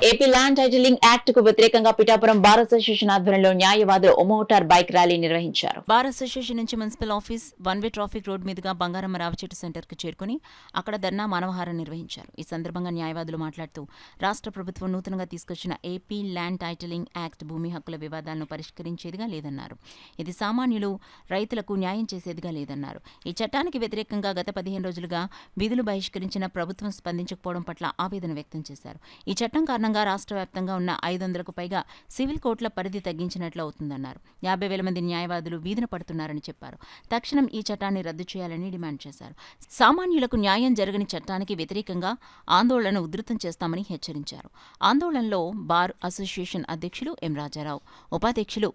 AP land titling act కు వ్యతిరేకంగా Pithapuram bar association ఆధ్వర్యంలో న్యాయవాదులు మోటార్ బైక్ ర్యాలీ నిర్వహించారు. బార్ అసోసియేషన్ నుంచి municipal office one way traffic road మీదుగా బంగారమ్మ రావిచెట్టు సెంటర్ కు చేరుకుని అక్కడ ధర్నా మానవహారం నిర్వహించారు. ఈ సందర్భంగా న్యాయవాదులు మాట్లాడుతూ రాష్ట్ర ప్రభుత్వం నూతనంగా తీసుకొచ్చిన ఏపీ ల్యాండ్ టైటిలింగ్ యాక్ట్ భూమి హక్కుల వివాదాలను పరిష్కరించేదిగా లేదన్నారు. ఇది సామాన్యులు రైతులకు న్యాయం చేసేదిగా లేదన్నారు. ఈ చట్టానికి వ్యతిరేకంగా గత 15 రోజులుగా విధులు బహిష్కరించిన ప్రభుత్వం స్పందించకపోవడం పట్ల ఆవేదన వ్యక్తం చేశారు. ఈ చట్టం కారణంగా రాష్ట్ర వ్యాప్తంగా ఉన్న 500కు పైగా సివిల్ కోర్టుల పరిధి తగ్గించినట్లు అవుతుందన్నారు. 50,000 మంది న్యాయవాదులు వీధిన పడుతున్నారని చెప్పారు. తక్షణం ఈ చట్టాన్ని రద్దు చేయాలని డిమాండ్ చేశారు. సామాన్యులకు న్యాయం జరగని చట్టానికి వ్యతిరేకంగా ఆందోళనను ఉధృతం చేస్తామని హెచ్చరించారు. ఆందోళనలో బార్ అసోసియేషన్ అధ్యక్షులు ఎం రాజారావు, ఉపాధ్యక్షులు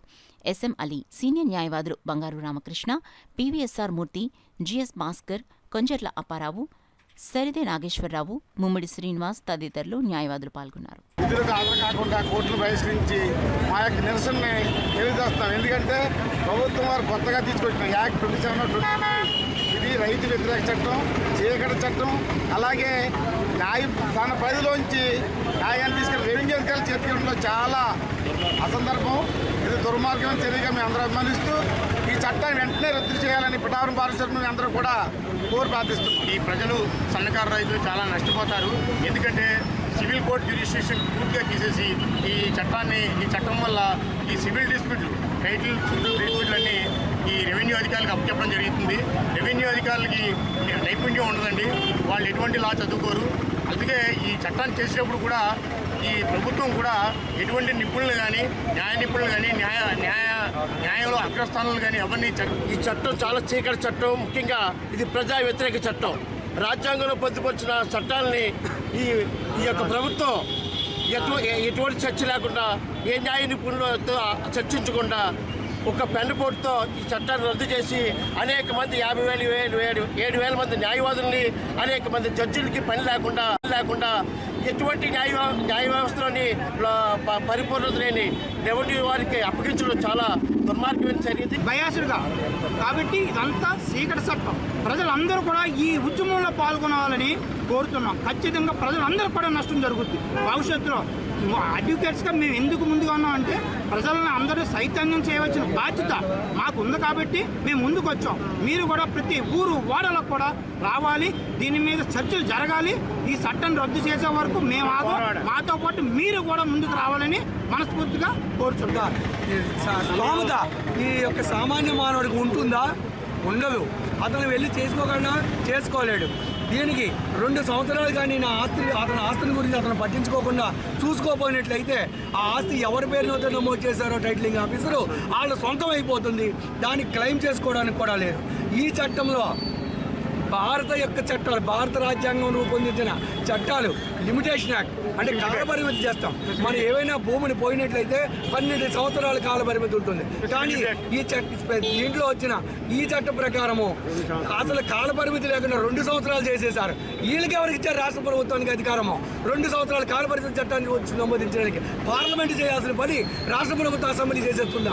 ఎస్ఎం అలీ, సీనియర్ న్యాయవాదులు బంగారు రామకృష్ణ, పివిఎస్ఆర్ మూర్తి, జిఎస్ భాస్కర్, కొంజర్ల అప్పారావు, సరిదే నాగేశ్వరరావు, ముమ్మిడి శ్రీనివాస్ తదితరులు న్యాయవాదులు పాల్గొన్నారు. విధులకు హాజరు కాకుండా కోర్టులు బహిష్కరించి మా యొక్క నిరసనని తెలియజేస్తాం. ఎందుకంటే ప్రభుత్వం వారు కొత్తగా తీసుకొచ్చిన యాక్ట్ 27 ఇది రైతు వ్యతిరేక చట్టం, చీకటి చట్టం, అలాగే తన పరిధిలోంచి న్యాయాన్ని తీసుకెళ్లి రెవెన్యూ అధికారులు చేతిలో చాలా అసందర్భం. ఇది దుర్మార్గమైన చర్యగా మేము అందరూ అభిమానిస్తూ ఈ చట్టాన్ని వెంటనే రద్దు చేయాలని పిఠాపురం పారిశ్రామిక అందరూ కూడా కోరి ప్రార్థిస్తున్నాం. ఈ ప్రజలు సన్నకారు రైతులు చాలా నష్టపోతారు. ఎందుకంటే సివిల్ కోర్టు జ్యూరిస్డిక్షన్ పూర్తిగా తీసేసి ఈ చట్టం వల్ల ఈ సివిల్ డిస్ప్యూట్లు, టైటిల్ డిస్ప్యూట్లన్నీ ఈ రెవెన్యూ అధికారులకు అప్పచెప్పడం జరుగుతుంది. రెవెన్యూ అధికారులకి నైపుణ్యం ఉండదండి, వాళ్ళు ఎటువంటి లా చదువుకోరు. అందుకే ఈ చట్టాన్ని చేసేటప్పుడు కూడా ఈ ప్రభుత్వం కూడా ఎటువంటి నిపుణులు కానీ న్యాయ నిపుణులు కానీ న్యాయంలో అగ్రస్థానాలు కానీ ఎవరిని ఈ చట్టం చాలా చీకటి చట్టం. ముఖ్యంగా ఇది ప్రజా వ్యతిరేక చట్టం. రాజ్యాంగంలో పొందుపరిచిన చట్టాలని ఈ యొక్క ప్రభుత్వం ఎటువంటి చర్చ లేకుండా, ఏ న్యాయ నిపుణులతో చర్చించకుండా ఒక పెన్నుపోటుతో ఈ చట్టాన్ని రద్దు చేసి అనేక మంది 50,000 మంది న్యాయవాదుల్ని, అనేక మంది జడ్జిలకి పని లేకుండా ఎటువంటి న్యాయ వ్యవస్థలోని పరిపూర్ణత లేని రెవెన్యూ వారికి అప్పగించడం చాలా దుర్మార్గమైన చర్య. బయాసుడుగా కాబట్టి ఇదంతా చీకటి చట్టం. ప్రజలందరూ కూడా ఈ ఉద్యమంలో పాల్గొనాలని కోరుతున్నాం. ఖచ్చితంగా ప్రజలందరూ కూడా నష్టం జరుగుతుంది భవిష్యత్తులో. అడ్వకేట్స్గా మేము ఎందుకు ముందుగా ఉన్నామంటే ప్రజలను అందరూ చైతన్యం చేయవలసిన బాధ్యత మాకు ఉంది కాబట్టి మేము ముందుకు వచ్చాం. మీరు కూడా ప్రతి ఊరు వాడలకు కూడా రావాలి, దీని మీద చర్చలు జరగాలి. ఈ చట్టాన్ని రద్దు చేసే వరకు మేము మాతో పాటు మీరు కూడా ముందుకు రావాలని మనస్ఫూర్తిగా కోరుచుంటారు. స్తోమత ఈ యొక్క సామాన్య మానవుడికి ఉంటుందా? ఉండదు. అతను వెళ్ళి చేసుకోలేడు. దీనికి 2 సంవత్సరాలు కానీ అతని ఆస్తిని గురించి అతను పట్టించుకోకుండా చూసుకోపోయినట్లయితే ఆ ఆస్తి ఎవరి పేరునైతే నమోదు చేశారో టైటిలింగ్ ఆఫీసరు వాళ్ళ సొంతం అయిపోతుంది. దానికి క్లెయిమ్ చేసుకోవడానికి కూడా లేదు. ఈ చట్టంలో భారత యొక్క చట్టాలు, భారత రాజ్యాంగం రూపొందించిన చట్టాలు, లిమిటేషన్ యాక్ట్ అంటే కాలపరిమితి చేస్తాం. మనం ఏవైనా భూమిని పోయినట్లయితే 12 సంవత్సరాల కాలపరిమితి ఉంటుంది. కానీ దీంట్లో వచ్చిన ఈ చట్ట ప్రకారము అసలు కాలపరిమితి లేకుండా 2 సంవత్సరాలు చేసేశారు. వీళ్ళకి ఎవరికి ఇచ్చారు? రాష్ట్ర ప్రభుత్వానికి అధికారము. 2 సంవత్సరాల కాలపరిమితి చట్టాన్ని నమోదించడానికి పార్లమెంట్ చేయాల్సిన పని రాష్ట్ర ప్రభుత్వ అసెంబ్లీ చేసేస్తుందా?